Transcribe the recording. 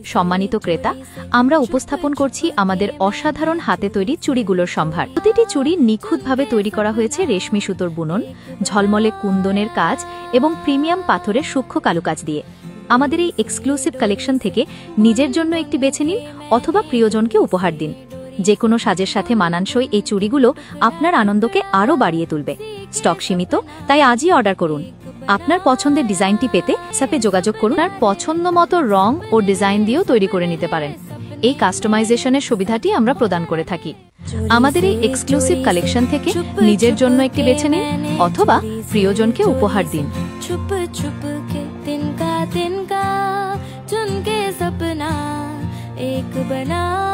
সম্মানিত ক্রেতা, আমরা উপস্থাপন করছি আমাদের অসাধারণ হাতে তৈরি চুড়িগুলোর সম্ভার। প্রতিটি চুড়ি নিখুঁতভাবে তৈরি করা হয়েছে রেশমি সুতোর বুনন, ঝলমলে কুন্দনের কাজ এবং প্রিমিয়াম পাথরের সূক্ষ্ম কারুকাজ দিয়ে। আমাদের এই এক্সক্লুসিভ কালেকশন থেকে নিজের জন্য একটি বেছে নিন অথবা প্রিয়জনকে উপহার দিন। যে কোনো সাজের সাথে মানানসই এই চুড়িগুলো আপনার আনন্দকে আরও বাড়িয়ে তুলবে। স্টক সীমিত, তাই আজই অর্ডার করুন। আপনার পছন্দের ডিজাইনটি পেতে সাপে যোগাযোগ করুন। আর পছন্দ মতো রং ও ডিজাইন দিয়েও তৈরি করে নিতে পারেন। এই কাস্টমাইজেশনের সুবিধাটি আমরা প্রদান করে থাকি। আমাদের এই এক্সক্লুসিভ কালেকশন থেকে নিজের জন্য একটি বেছে নিন অথবা প্রিয়জনকে উপহার দিন। एक बना